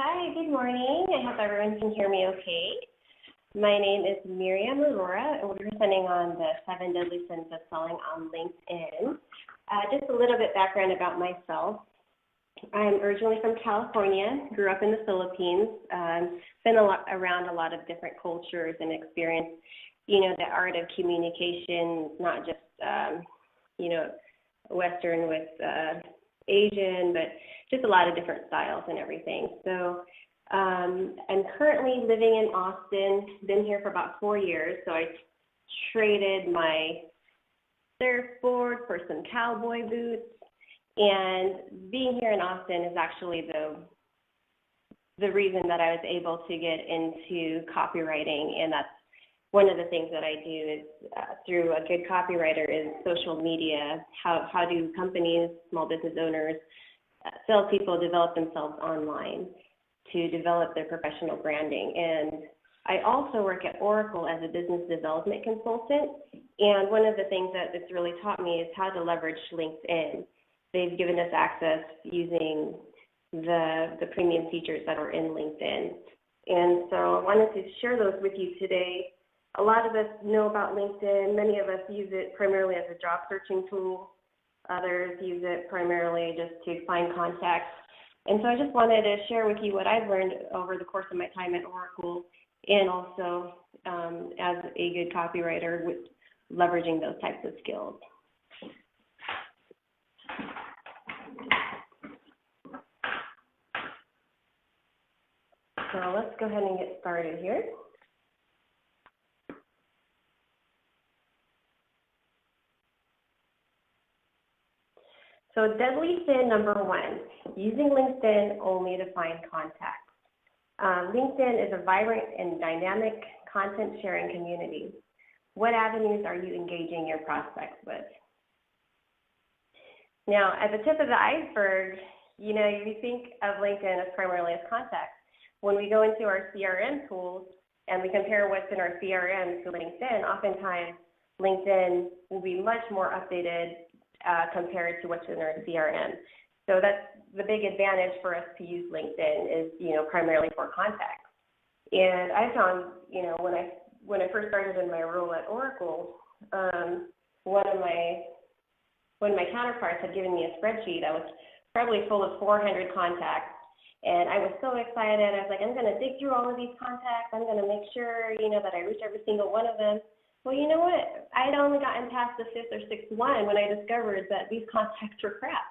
Hi, good morning. I hope everyone can hear me okay. My name is Miriam Aurora, and we're presenting on the 7 Deadly Sins of Selling on LinkedIn. Just a little bit background about myself. I'm originally from California, grew up in the Philippines, been around a lot of different cultures and experienced, the art of communication, not just, Western with Asian, but just a lot of different styles and everything. So I'm currently living in Austin, been here for about 4 years. So I traded my surfboard for some cowboy boots. And being here in Austin is actually the reason that I was able to get into copywriting. And that's one of the things that I do is through a good copywriter is social media. How do companies, small business owners, salespeople develop themselves online to develop their professional branding. And I also work at Oracle as a business development consultant. And one of the things that it's really taught me is how to leverage LinkedIn. They've given us access using the premium features that are in LinkedIn. And so I wanted to share those with you today. A lot of us know about LinkedIn. Many of us use it primarily as a job searching tool. Others use it primarily just to find contacts. And so I just wanted to share with you what I've learned over the course of my time at Oracle and also as a good copywriter with leveraging those types of skills. So let's go ahead and get started here. So deadly sin number 1, using LinkedIn only to find contacts. LinkedIn is a vibrant and dynamic content sharing community. What avenues are you engaging your prospects with? Now, at the tip of the iceberg, you think of LinkedIn as primarily as contacts. When we go into our CRM tools and we compare what's in our CRM to LinkedIn, oftentimes LinkedIn will be much more updated compared to what's in our CRM. So that's the big advantage for us to use LinkedIn is, primarily for contacts. And I found, when I first started in my role at Oracle, one of my counterparts had given me a spreadsheet that was probably full of 400 contacts. And I was so excited. I was like, I'm going to dig through all of these contacts. I'm going to make sure, that I reach every single one of them. Well, you know what? I had only gotten past the 5th or 6th one when I discovered that these contacts were crap.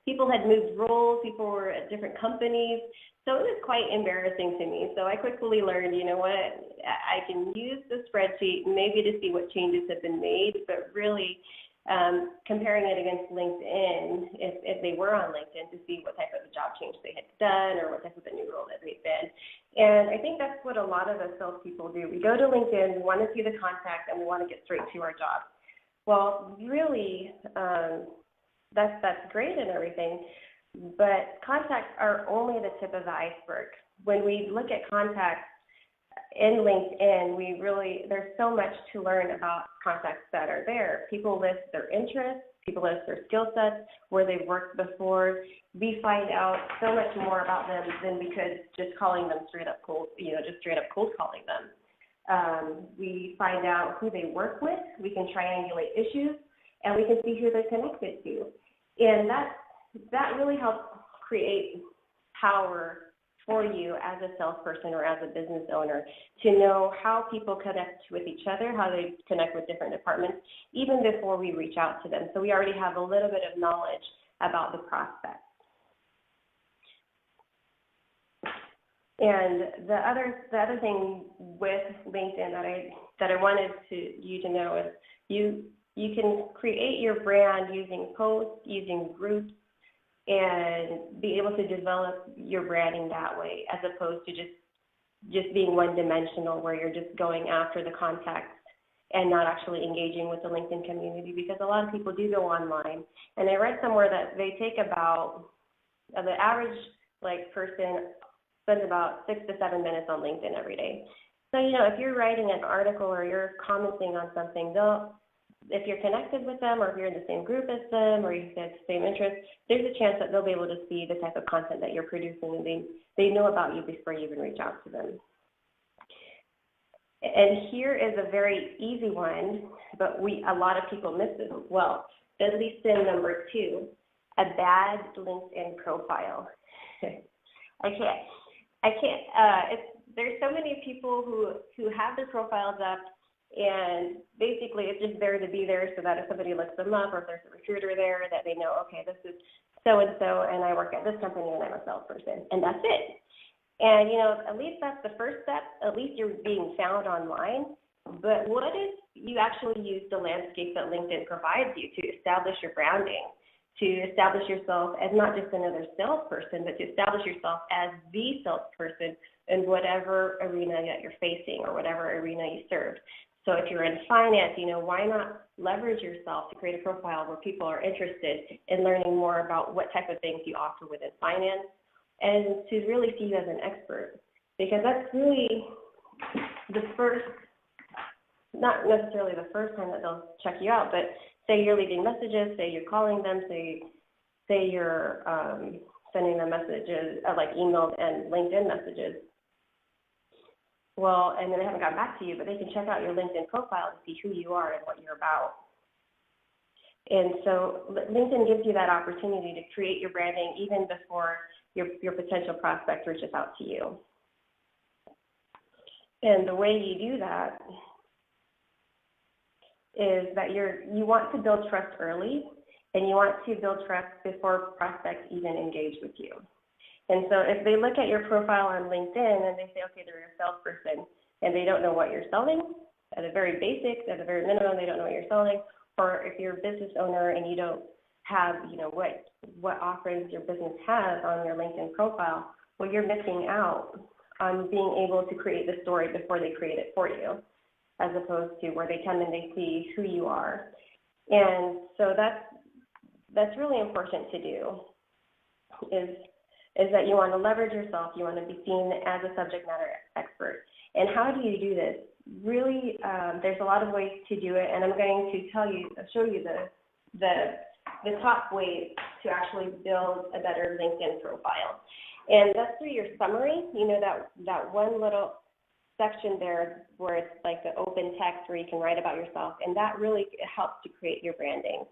People had moved roles, people were at different companies, so it was quite embarrassing to me. So I quickly learned, I can use the spreadsheet maybe to see what changes have been made, but really comparing it against LinkedIn, if they were on LinkedIn, to see what type of a job change they had done or what type of a new role that they've been. And I think that's what a lot of us salespeople do. We go to LinkedIn, we want to see the contact, and we want to get straight to our job. Well, really, that's great and everything, but contacts are only the tip of the iceberg. When we look at contacts in LinkedIn, there's so much to learn about contacts that are there. People list their interests, people list their skill sets, where they've worked before. We find out so much more about them than we could just calling them straight up cold calling them. We find out who they work with, we can triangulate issues, and we can see who they're connected to. And that really helps create power for you as a salesperson or as a business owner to know how people connect with each other, how they connect with different departments, even before we reach out to them. So we already have a little bit of knowledge about the prospect. And the other thing with LinkedIn that I wanted you to know is you can create your brand using posts, using groups, and be able to develop your branding that way, as opposed to just being one-dimensional, where you're just going after the contacts and not actually engaging with the LinkedIn community, because a lot of people do go online. And I read somewhere that they take about, the average person spends about 6 to 7 minutes on LinkedIn every day. So, if you're writing an article or you're commenting on something, if you're connected with them, or if you're in the same group as them, or you have the same interests, there's a chance that they'll be able to see the type of content that you're producing, and they know about you before you even reach out to them. And here is a very easy one, but a lot of people miss it as well. The LinkedIn number 2, a bad LinkedIn profile. There's so many people who have their profiles up, and basically it's just there to be there so that if somebody looks them up, or if there's a recruiter there, that they know, okay, this is so-and-so, and I work at this company, and I'm a salesperson, and that's it. And, at least that's the first step. At least you're being found online. But what if you actually use the landscape that LinkedIn provides you to establish your branding, to establish yourself as not just another salesperson, but to establish yourself as the salesperson in whatever arena that you're facing or whatever arena you serve. So if you're in finance, why not leverage yourself to create a profile where people are interested in learning more about what type of things you offer within finance, and to really see you as an expert, because that's really the first, not necessarily the first time that they'll check you out, but say you're leaving messages, say you're calling them, say you're sending them messages, like email and LinkedIn messages. Well, and then they haven't gotten back to you, but they can check out your LinkedIn profile to see who you are and what you're about. And so LinkedIn gives you that opportunity to create your branding even before your potential prospect reaches out to you. And the way you do that is that you want to build trust early, and you want to build trust before prospects even engage with you. And so if they look at your profile on LinkedIn and they say, okay, they're a salesperson, and they don't know what you're selling, at a very basic, at a very minimum, they don't know what you're selling, or if you're a business owner and you don't have, what offerings your business has on your LinkedIn profile, well, you're missing out on being able to create the story before they create it for you, as opposed to where they come and they see who you are. And so that's really important to do, is that you want to leverage yourself, you want to be seen as a subject matter expert. And how do you do this? Really, there's a lot of ways to do it, and I'm going to show you the top ways to actually build a better LinkedIn profile. And that's through your summary, that one little section there where it's like the open text where you can write about yourself, and that really helps to create your branding.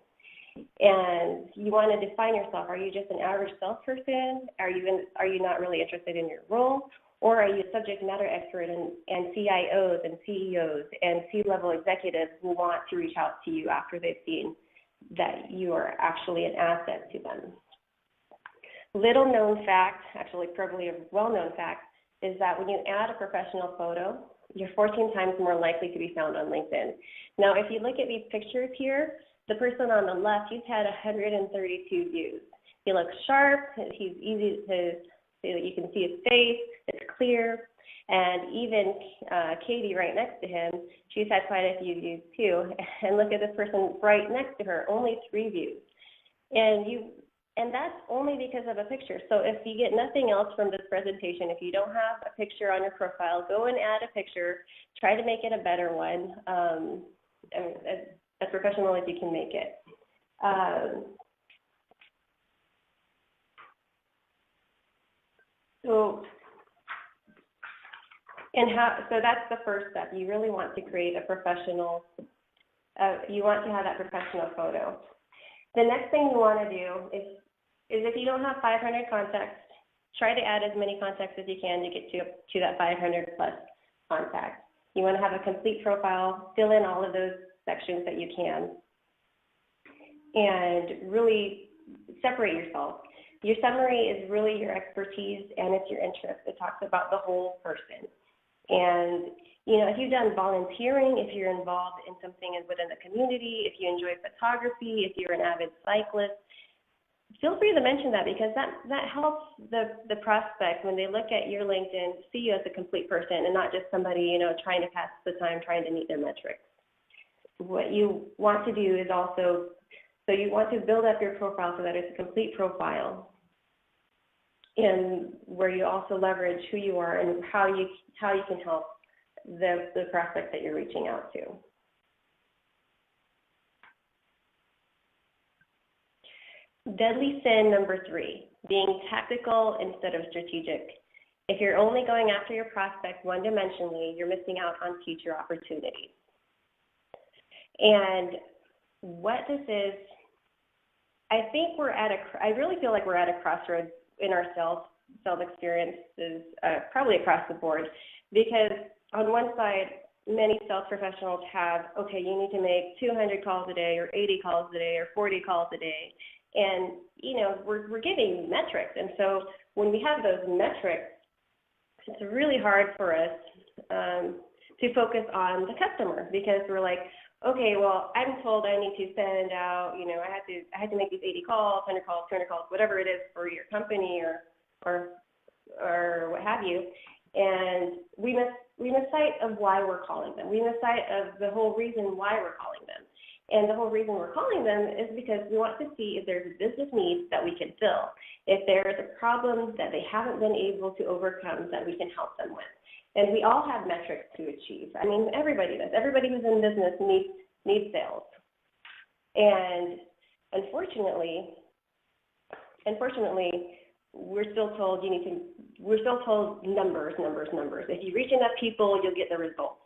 And you want to define yourself. Are you just an average salesperson? Are you not really interested in your role? Or are you a subject matter expert and CIOs and CEOs and C-level executives who want to reach out to you after they've seen that you are actually an asset to them? Little known fact, actually probably a well-known fact, is that when you add a professional photo, you're 14 times more likely to be found on LinkedIn. Now, if you look at these pictures here, the person on the left, he's had 132 views. He looks sharp, he's easy to, you can see his face, it's clear, and even Katie right next to him, she's had quite a few views too. And look at this person right next to her, only 3 views. And that's only because of a picture. So if you get nothing else from this presentation, if you don't have a picture on your profile, go and add a picture, try to make it a better one, as professional as you can make it. So that's the first step. You really want to create a professional, you want to have that professional photo. The next thing you want to do is if you don't have 500 contacts, try to add as many contacts as you can to get to that 500 plus contacts. You want to have a complete profile, fill in all of those sections that you can, and really separate yourself. Your summary is really your expertise and it's your interest. It talks about the whole person. And if you've done volunteering, if you're involved in something within the community, if you enjoy photography, if you're an avid cyclist, feel free to mention that, because that helps the prospect when they look at your LinkedIn see you as a complete person and not just somebody trying to pass the time, trying to meet their metrics. What you want to do is also, so you want to build up your profile so that it's a complete profile, and where you also leverage who you are and how you can help the prospect that you're reaching out to. Deadly sin number 3, being tactical instead of strategic. If you're only going after your prospect one-dimensionally, you're missing out on future opportunities. And what this is, I think I really feel like we're at a crossroads in our sales experiences, probably across the board, because on one side, many sales professionals have, okay, you need to make 200 calls a day or 80 calls a day or 40 calls a day. And, we're giving metrics. And so when we have those metrics, it's really hard for us to focus on the customer, because we're like, okay, well, I'm told I need to send out, I had to make these 80 calls, 100 calls, 200 calls, whatever it is for your company or what have you. And we miss sight of why we're calling them. We miss sight of the whole reason why we're calling them. And the whole reason we're calling them is because we want to see if there's a business need that we can fill, if there's a problem that they haven't been able to overcome that we can help them with. And we all have metrics to achieve. I mean, everybody does. Everybody who's in business needs sales. And unfortunately, we're still told numbers. If you reach enough people, you'll get the results.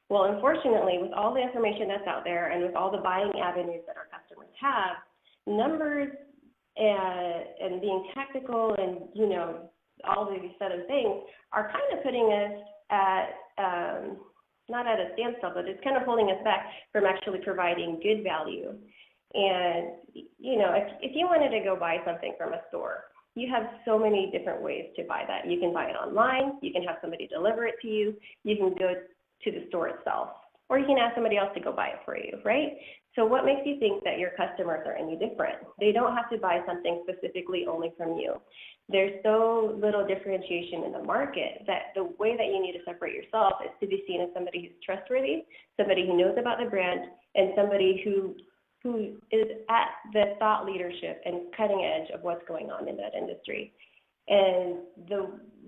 Well, unfortunately, with all the information that's out there and with all the buying avenues that our customers have, numbers and being tactical and, all these set of things are kind of putting us at, not at a standstill, but it's kind of holding us back from actually providing good value. And, if you wanted to go buy something from a store, you have so many different ways to buy that. You can buy it online, you can have somebody deliver it to you, you can go to the store itself, or you can ask somebody else to go buy it for you, right? So what makes you think that your customers are any different? They don't have to buy something specifically only from you. There's so little differentiation in the market that the way that you need to separate yourself is to be seen as somebody who's trustworthy, somebody who knows about the brand, and somebody who is at the thought leadership and cutting edge of what's going on in that industry. And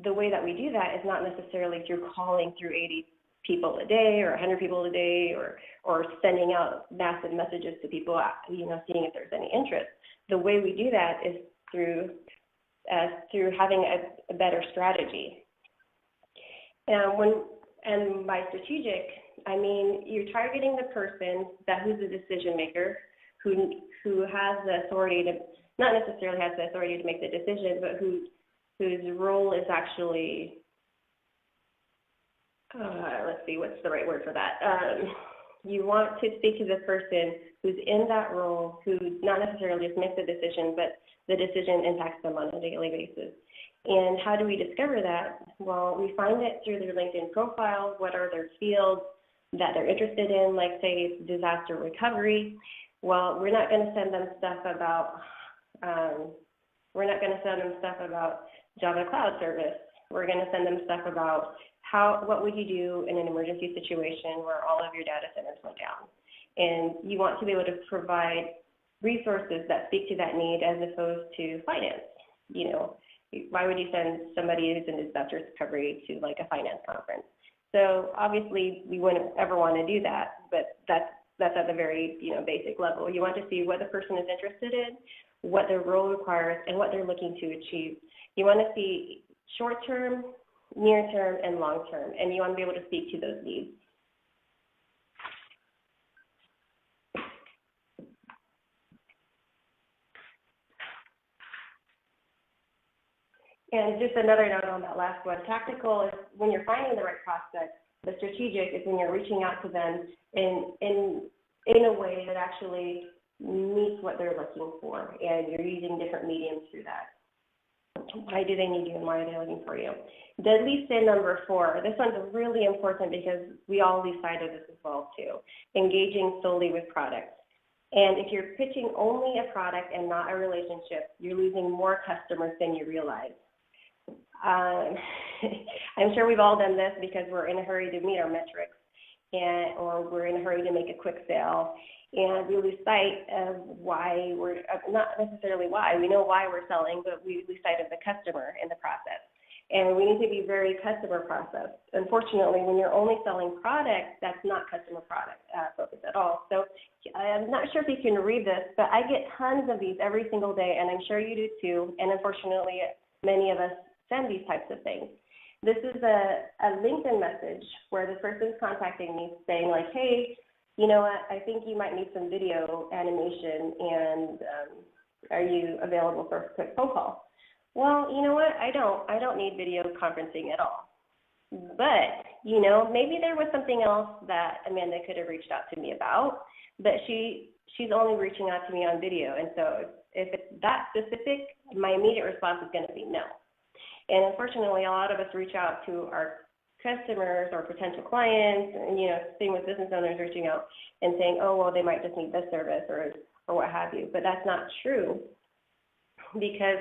the way that we do that is not necessarily through calling through 80 people a day or 100 people a day or sending out massive messages to people, seeing if there's any interest. The way we do that is through having a better strategy. And by strategic, I mean you're targeting the person who's the decision maker, who has the authority to, not necessarily has the authority to make the decision, but whose role is actually, let's see, what's the right word for that? You want to speak to the person who's in that role, who not necessarily just makes the decision, but the decision impacts them on a daily basis. And how do we discover that? Well, we find it through their LinkedIn profile. What are their fields that they're interested in? Like, say, disaster recovery. Well, we're not going to send them stuff about Java Cloud Service. We're going to send them stuff about what would you do in an emergency situation where all of your data centers went down. And you want to be able to provide resources that speak to that need as opposed to finance. Why would you send somebody who's in disaster recovery to like a finance conference? So obviously we wouldn't ever want to do that, but that's at the very basic level. You want to see what the person is interested in, what their role requires, and what they're looking to achieve. You want to see short-term, near-term, and long-term, and you want to be able to speak to those needs. And just another note on that last one, tactical is when you're finding the right prospect. The strategic is when you're reaching out to them in a way that actually meets what they're looking for, and you're using different mediums through that. Why do they need you and why are they looking for you? Deadly sin number 4. This one's really important because we all lose sight of this as well too. Engaging solely with products. And if you're pitching only a product and not a relationship, you're losing more customers than you realize. I'm sure we've all done this because we're in a hurry to meet our metrics, or we're in a hurry to make a quick sale, and we lose sight of why we're, not necessarily why, we know why we're selling, but we lose sight of the customer in the process. And we need to be very customer processed. Unfortunately, when you're only selling products, that's not customer product focused at all. So I'm not sure if you can read this, but I get tons of these every single day, and I'm sure you do too. And unfortunately, many of us send these types of things. This is a LinkedIn message where this person's contacting me saying like, hey, you know what, I think you might need some video animation, and are you available for a quick phone call? Well, you know what, I don't need video conferencing at all. But, you know, maybe there was something else that Amanda could have reached out to me about, but she's only reaching out to me on video. And so if it's that specific, my immediate response is going to be no. And unfortunately, a lot of us reach out to our customers or potential clients, and, you know, same with business owners reaching out and saying, oh, well, they might just need this service or what have you. But that's not true, because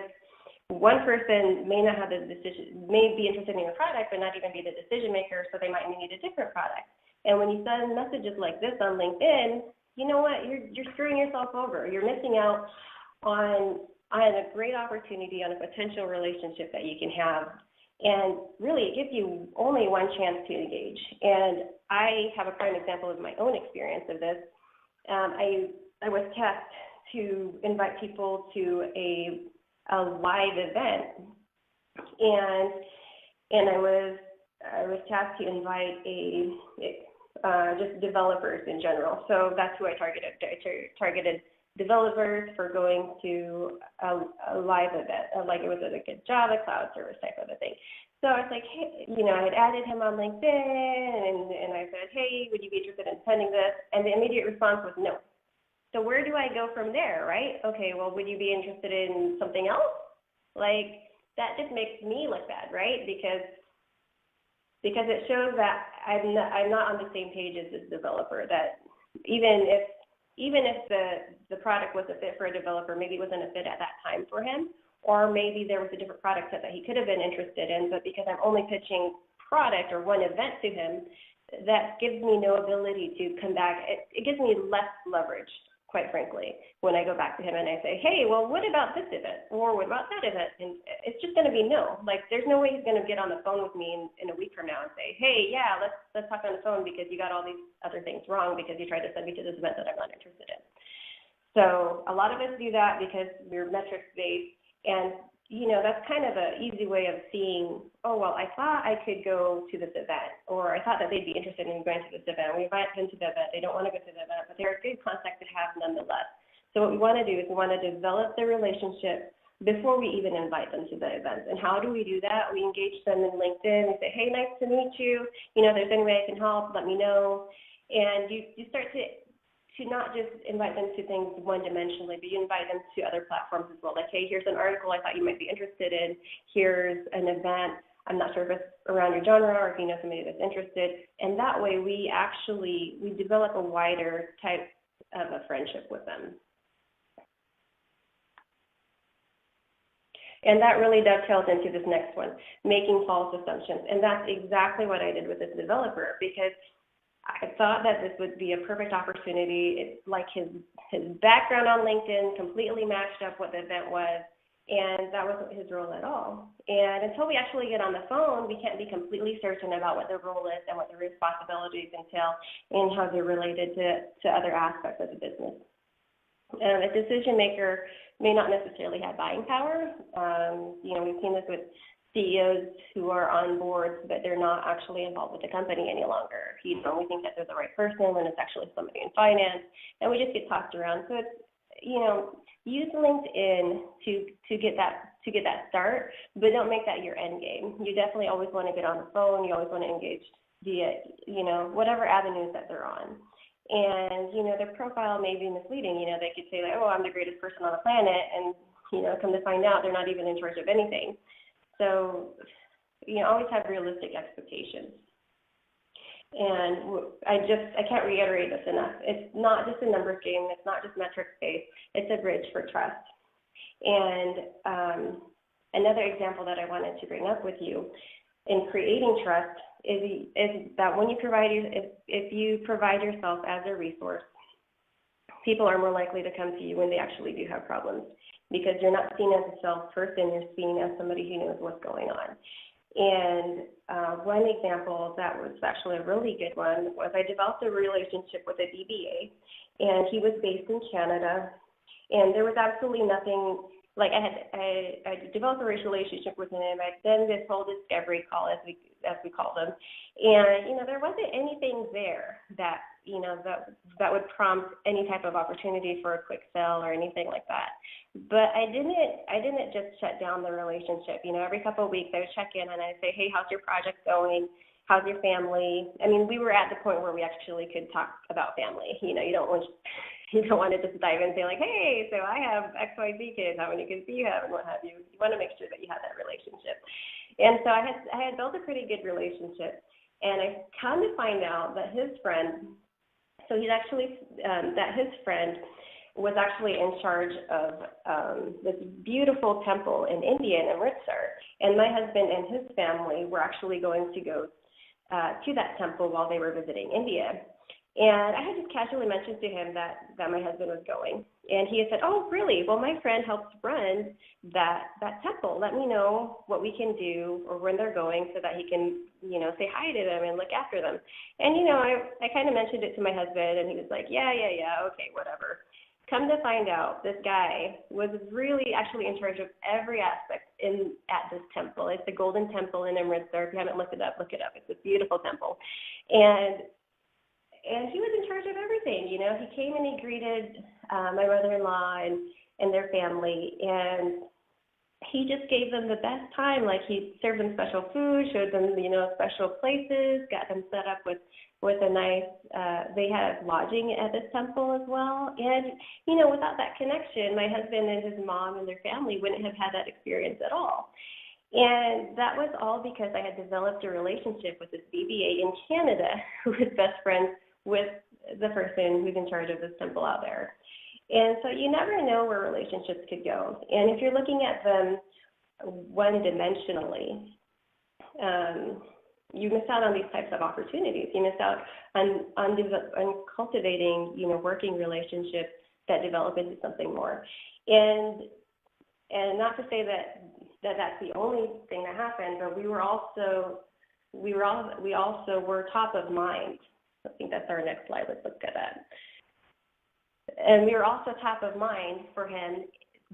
one person may not have the decision, may be interested in your product, but not even be the decision maker, so they might need a different product. And when you send messages like this on LinkedIn, you know what, you're screwing yourself over. You're missing out on a great opportunity, on a potential relationship that you can have. And really, it gives you only one chance to engage. And I have a prime example of my own experience of this. I was tasked to invite people to a live event, and I was tasked to invite just developers in general. So that's who I targeted. I targeted developers for going to a live event, like it was like a Java cloud service type of a thing. So I was like, hey, you know, I had added him on LinkedIn, and I said, hey, would you be interested in attending this? And the immediate response was no. So where do I go from there, right? Okay, well, would you be interested in something else? Like, that just makes me look bad, right? Because it shows that I'm not on the same page as this developer, that even if the product was a fit for a developer, maybe it wasn't a fit at that time for him, or maybe there was a different product set that he could have been interested in, but because I'm only pitching product or one event to him, that gives me no ability to come back. It gives me less leverage, quite frankly, when I go back to him and I say, hey, well, what about this event? Or what about that event? And it's just going to be no. Like, there's no way he's going to get on the phone with me in a week from now and say, hey, yeah, let's talk on the phone because you got all these other things wrong because you tried to send me to this event that I'm not interested in. So a lot of us do that because we're metrics-based, and you know, that's kind of an easy way of seeing, oh, well, I thought I could go to this event, or I thought that they'd be interested in going to this event. We invite them to the event. They don't want to go to the event, but they're a good contact to have nonetheless. So what we want to do is we want to develop the relationship before we even invite them to the event. And how do we do that? We engage them in LinkedIn. We say, hey, nice to meet you. You know, if there's any way I can help, let me know. And you start to not just invite them to things one-dimensionally, but you invite them to other platforms as well. Like, hey, here's an article I thought you might be interested in. Here's an event. I'm not sure if it's around your genre or if you know somebody that's interested. And that way we develop a wider type of a friendship with them. And that really dovetails into this next one, making false assumptions. And that's exactly what I did with this developer, because I thought that this would be a perfect opportunity. It's like his background on LinkedIn completely matched up what the event was, and that wasn't his role at all. And until we actually get on the phone, we can't be completely certain about what the role is and what the responsibilities entail and how they're related to other aspects of the business. A decision maker may not necessarily have buying power. You know, we've seen this with CEOs who are on boards, but they're not actually involved with the company any longer. You know, we think that they're the right person when it's actually somebody in finance, and we just get tossed around. So it's, you know, use LinkedIn to get that start, but don't make that your end game. You definitely always want to get on the phone. You always want to engage via, you know, whatever avenues that they're on. And, you know, their profile may be misleading. You know, they could say, like, oh, I'm the greatest person on the planet, and, you know, come to find out they're not even in charge of anything. So, you know, always have realistic expectations. And I can't reiterate this enough. It's not just a numbers game. It's not just metrics-based. It's a bridge for trust. And another example that I wanted to bring up with you in creating trust is that when you if you provide yourself as a resource, people are more likely to come to you when they actually do have problems, because you're not seen as a salesperson, you're seen as somebody who knows what's going on. And one example that was actually a really good one was I developed a relationship with a DBA, and he was based in Canada, and there was absolutely nothing. Like I developed a relationship with him. I'd done this whole discovery call, as we call them, and there wasn't anything there that that would prompt any type of opportunity for a quick sell or anything like that. But I didn't just shut down the relationship. Every couple of weeks I would check in and I'd say, hey, how's your project going? How's your family? I mean, we were at the point where we actually could talk about family. You don't want to just dive in and say like, hey, so I have XYZ kids, how many kids do you have, and what have you. You want to make sure that you have that relationship. And so I had built a pretty good relationship, and I come to find out that his friend, his friend was actually in charge of this beautiful temple in India, in Amritsar, and my husband and his family were actually going to go to that temple while they were visiting India. And I had just casually mentioned to him that my husband was going. And he had said, oh, really? Well, my friend helps run that temple. Let me know what we can do or when they're going so that he can, say hi to them and look after them. And, I kind of mentioned it to my husband, and he was like, yeah, okay, whatever. Come to find out, this guy was really actually in charge of every aspect at this temple. It's the Golden Temple in Amritsar. If you haven't looked it up, look it up. It's a beautiful temple. And he was in charge of everything. He came and he greeted my brother-in-law and their family, and he just gave them the best time. Like, he served them special food, showed them, special places, got them set up with a nice, they had lodging at this temple as well. And, without that connection, my husband and his mom and their family wouldn't have had that experience at all. And that was all because I had developed a relationship with this DBA in Canada who was best friends with the person who's in charge of this temple out there. And so you never know where relationships could go. And if you're looking at them one-dimensionally, you miss out on these types of opportunities. You miss out on cultivating, working relationships that develop into something more. And not to say that that's the only thing that happened, but we also were top of mind. I think that's our next slide. Let's look at that. And we were also top of mind for him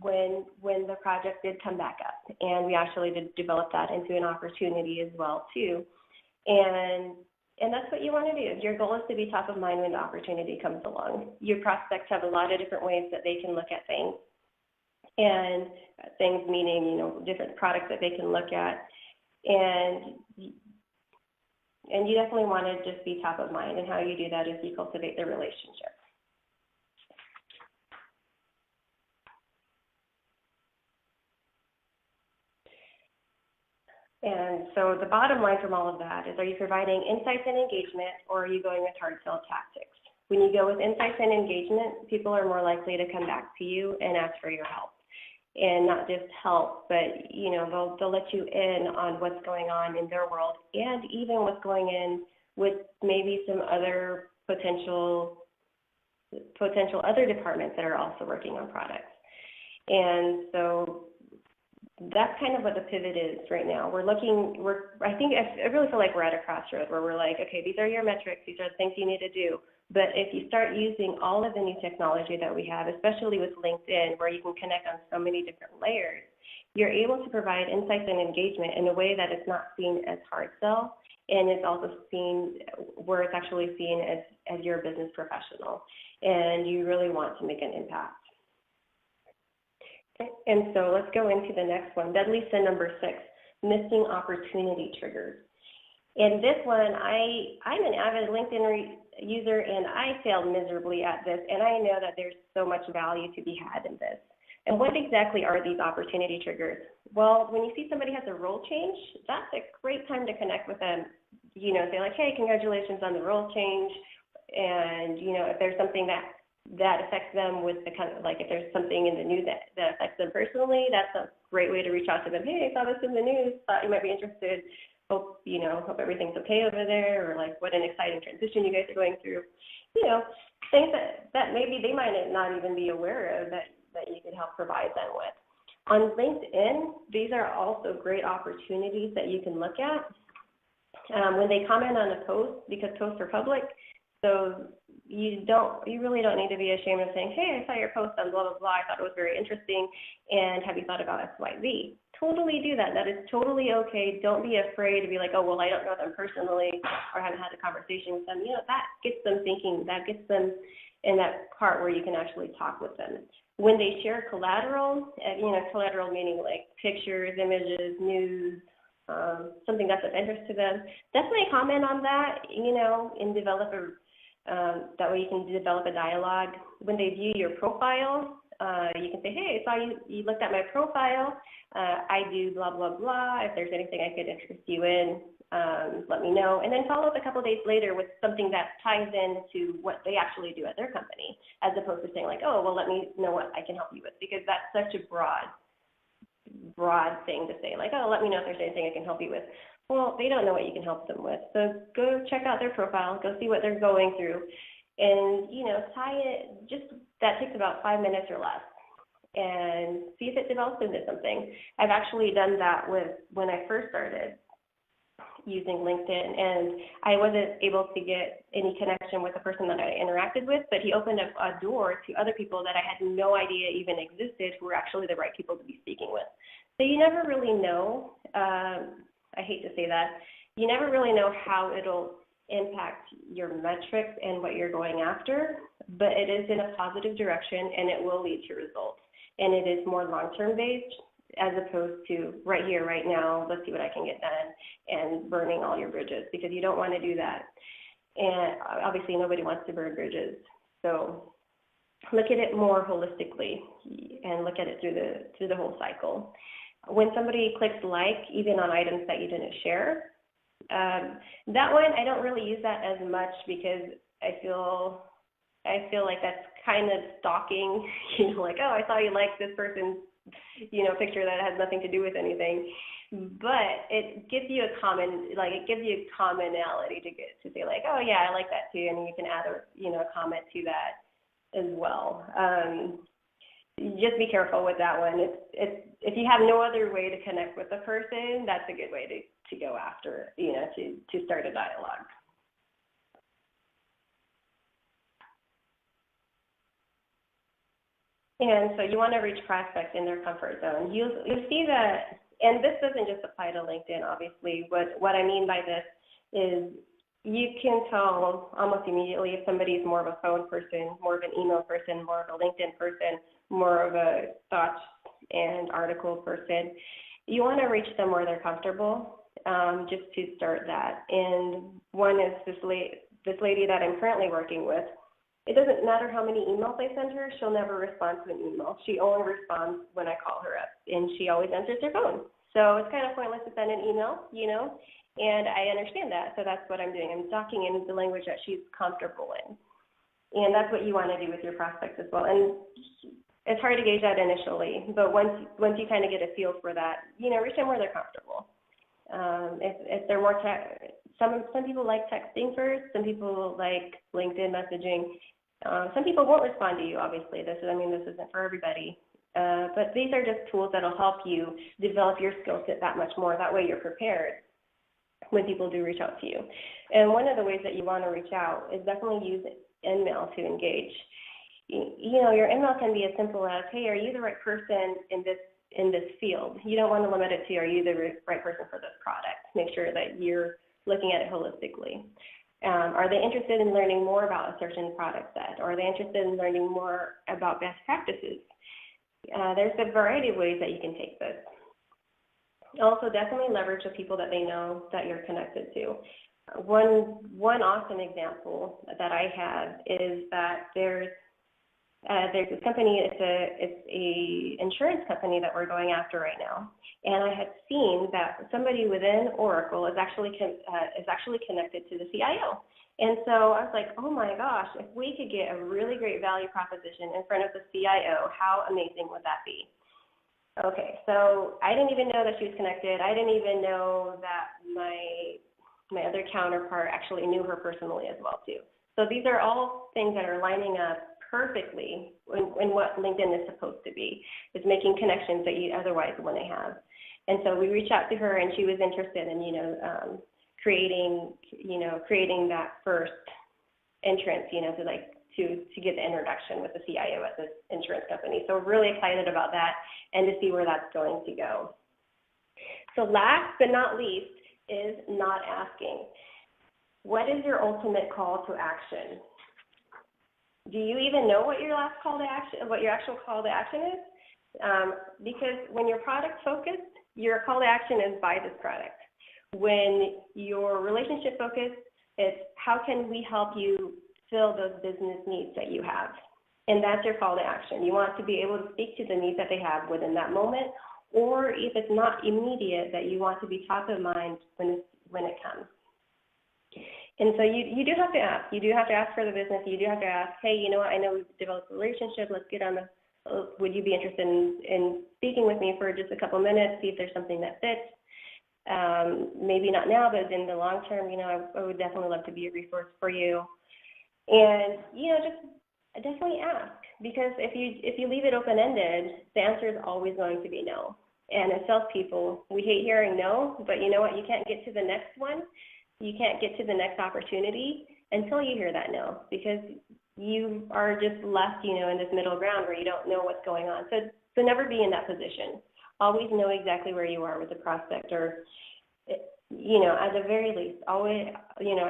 when the project did come back up, and we actually did develop that into an opportunity as well too. And that's what you want to do. Your goal is to be top of mind when the opportunity comes along. Your prospects have a lot of different ways that they can look at things, and things meaning different products that they can look at, and you definitely want to just be top of mind. And how you do that is you cultivate the relationship. And so the bottom line from all of that is, are you providing insights and engagement, or are you going with hard sell tactics? When you go with insights and engagement, people are more likely to come back to you and ask for your help. And not just help, but they'll let you in on what's going on in their world, and even what's going in with maybe some other potential other departments that are also working on products. And so that's kind of what the pivot is right now. I really feel like we're at a crossroad where we're like, okay, these are your metrics, these are the things you need to do. But if you start using all of the new technology that we have, especially with LinkedIn, where you can connect on so many different layers, you're able to provide insights and engagement in a way that is not seen as hard sell, and it's also seen where it's actually seen as you're a business professional, and you really want to make an impact. Okay. And so let's go into the next one, deadly sin number 6, missing opportunity triggers. And this one, I'm an avid LinkedIn user, and I failed miserably at this, and I know that there's so much value to be had in this. And what exactly are these opportunity triggers? Well, when you see somebody has a role change, that's a great time to connect with them. Say like, hey, congratulations on the role change. And, if there's something that affects them with the kind of, like, if there's something in the news that affects them personally, that's a great way to reach out to them. Hey, I saw this in the news, thought you might be interested. Hope everything's okay over there, or like, what an exciting transition you guys are going through. Things that maybe they might not even be aware of that you could help provide them with. On LinkedIn, these are also great opportunities that you can look at. When they comment on a post, because posts are public, so you really don't need to be ashamed of saying, hey, I saw your post on blah, blah, blah, I thought it was very interesting, and have you thought about X, Y, Z? Totally do that. That is totally okay. Don't be afraid to be like, oh, well, I don't know them personally, or haven't had a conversation with them. That gets them thinking, that gets them in that part where you can actually talk with them. When they share collateral, collateral meaning like pictures, images, news, something that's of interest to them, definitely comment on that, and develop that way you can develop a dialogue. When they view your profile, you can say, hey, I saw you looked at my profile. I do blah, blah, blah. If there's anything I could interest you in, let me know. And then follow up a couple of days later with something that ties into what they actually do at their company, as opposed to saying like, oh, well, let me know what I can help you with, because that's such a broad thing to say, like, oh, let me know if there's anything I can help you with. Well, they don't know what you can help them with. So go check out their profile, go see what they're going through, and, tie it, that takes about 5 minutes or less, and see if it develops into something. I've actually done that when I first started using LinkedIn, and I wasn't able to get any connection with the person that I interacted with, but he opened up a door to other people that I had no idea even existed, who were actually the right people to be speaking with. So you never really know, I hate to say that, you never really know how it'll impact your metrics and what you're going after, but it is in a positive direction and it will lead to results. And it is more long-term based, as opposed to right here, right now, let's see what I can get done, and burning all your bridges, because you don't want to do that. And obviously nobody wants to burn bridges. So look at it more holistically and look at it through the whole cycle. When somebody clicks like, even on items that you didn't share, that one, I don't really use that as much, because I feel like that's kind of stalking, like, oh, I saw you like this person's, picture that has nothing to do with anything. But it gives you a commonality to say like, oh yeah, I like that too, and you can add a comment to that as well. Just be careful with that one. If you have no other way to connect with the person, that's a good way to go after, to start a dialogue. And so you want to reach prospects in their comfort zone. You'll see that, and this doesn't just apply to LinkedIn, obviously. What I mean by this is you can tell almost immediately if somebody is more of a phone person, more of an email person, more of a LinkedIn person, more of a thoughts and article person. You want to reach them where they're comfortable, just to start that. And one is this lady that I'm currently working with. It doesn't matter how many emails I send her, she'll never respond to an email. She only responds when I call her up, and she always answers her phone. So it's kind of pointless to send an email, and I understand that. So that's what I'm doing. I'm talking in the language that she's comfortable in. And that's what you want to do with your prospects as well. And it's hard to gauge that initially, but once you kind of get a feel for that, reach them where they're comfortable. If they're more some people like texting first, some people like LinkedIn messaging. Some people won't respond to you, obviously. This isn't for everybody. But these are just tools that'll help you develop your skill set that much more. That way you're prepared when people do reach out to you. And one of the ways that you want to reach out is definitely use InMail to engage. Your InMail can be as simple as, hey, are you the right person in this field? You don't want to limit it to, are you the right person for this product? Make sure that you're looking at it holistically. Are they interested in learning more about a certain product set? Or are they interested in learning more about best practices? There's a variety of ways that you can take this. Also, definitely leverage the people that they know that you're connected to. One awesome example that I have is that there's this company. It's a insurance company that we're going after right now, and I had seen that somebody within Oracle is actually connected to the CIO. And so I was like, oh my gosh, if we could get a really great value proposition in front of the CIO, how amazing would that be? Okay, so I didn't even know that she was connected. I didn't even know that my other counterpart actually knew her personally as well too. So these are all things that are lining up perfectly in what LinkedIn is supposed to be, is making connections that you otherwise wouldn't have. And so we reached out to her, and she was interested in, creating that first entrance, to get the introduction with the CIO at this insurance company. So we're really excited about that and to see where that's going to go. So last but not least is not asking. What is your ultimate call to action? Do you even know what your last call to action, what your actual call to action is? Because when you're product focused, your call to action is buy this product. When you're relationship focused, it's how can we help you fill those business needs that you have? And that's your call to action. You want to be able to speak to the needs that they have within that moment, or if it's not immediate, that you want to be top of mind when it comes. And so you do have to ask. You do have to ask for the business. You do have to ask, hey, you know what, I know we've developed a relationship. Let's get on would you be interested in speaking with me for just a couple minutes, see if there's something that fits? Maybe not now, but in the long term, I would definitely love to be a resource for you. And, just definitely ask, because if you leave it open-ended, the answer is always going to be no. And as salespeople, we hate hearing no, but you know what? You can't get to the next one. You can't get to the next opportunity until you hear that no, because you are just left, in this middle ground where you don't know what's going on. So never be in that position. Always know exactly where you are with the prospect, or, at the very least, always,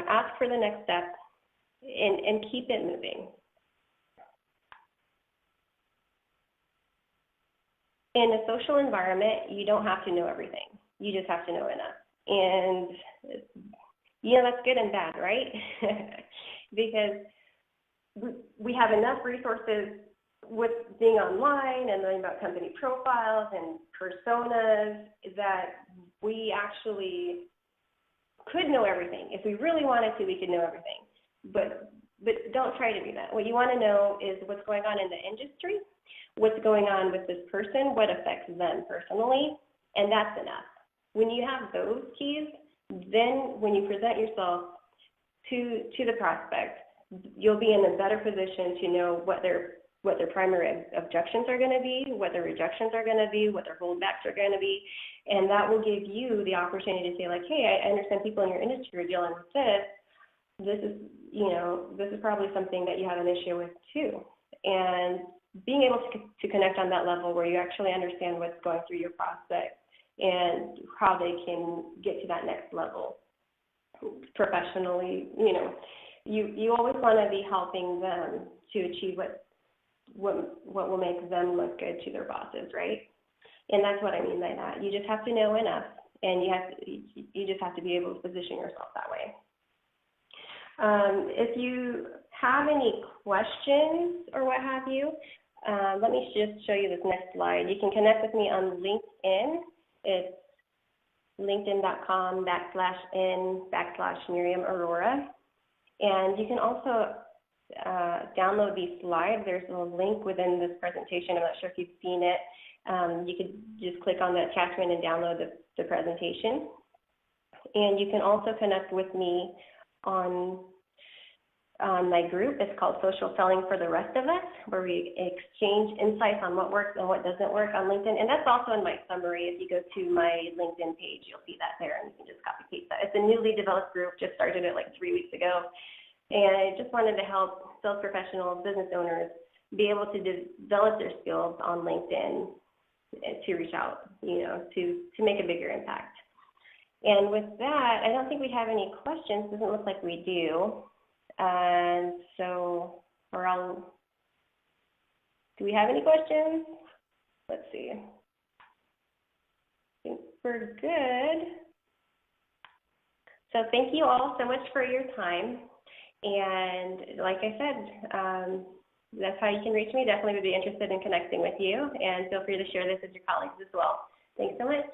ask for the next step and keep it moving. In a social environment, you don't have to know everything. You just have to know enough. And, that's good and bad, right? Because we have enough resources with being online and learning about company profiles and personas that we actually could know everything. If we really wanted to, we could know everything. But don't try to do that. What you want to know is what's going on in the industry, what's going on with this person, what affects them personally, and that's enough. When you have those keys, then when you present yourself to the prospect, you'll be in a better position to know what their primary objections are going to be, what their rejections are going to be, what their holdbacks are going to be, and that will give you the opportunity to say, like, hey, I understand people in your industry are dealing with this. This is probably something that you have an issue with too. And being able to connect on that level where you actually understand what's going through your prospect and how they can get to that next level professionally, you always want to be helping them to achieve what will make them look good to their bosses, right? And that's what I mean by that. You just have to know enough, and you just have to be able to position yourself that way. If you have any questions or what have you, let me just show you this next slide. You can connect with me on LinkedIn. It's linkedin.com/n/Miriam Arora. And you can also download these slides. There's a link within this presentation. I'm not sure if you've seen it. You could just click on the attachment and download the presentation. And you can also connect with me on my group. It's called Social Selling for the Rest of Us, where we exchange insights on what works and what doesn't work on LinkedIn. And that's also in my summary. If you go to my LinkedIn page, you'll see that there, and you can just copy paste that. It's a newly developed group, just started it like 3 weeks ago. And I just wanted to help sales professionals, business owners, be able to develop their skills on LinkedIn to reach out, to make a bigger impact. And with that, I don't think we have any questions. Doesn't look like we do. And so, do we have any questions? Let's see. I think we're good. So thank you all so much for your time. And like I said, that's how you can reach me. Definitely would be interested in connecting with you. And feel free to share this with your colleagues as well. Thanks so much.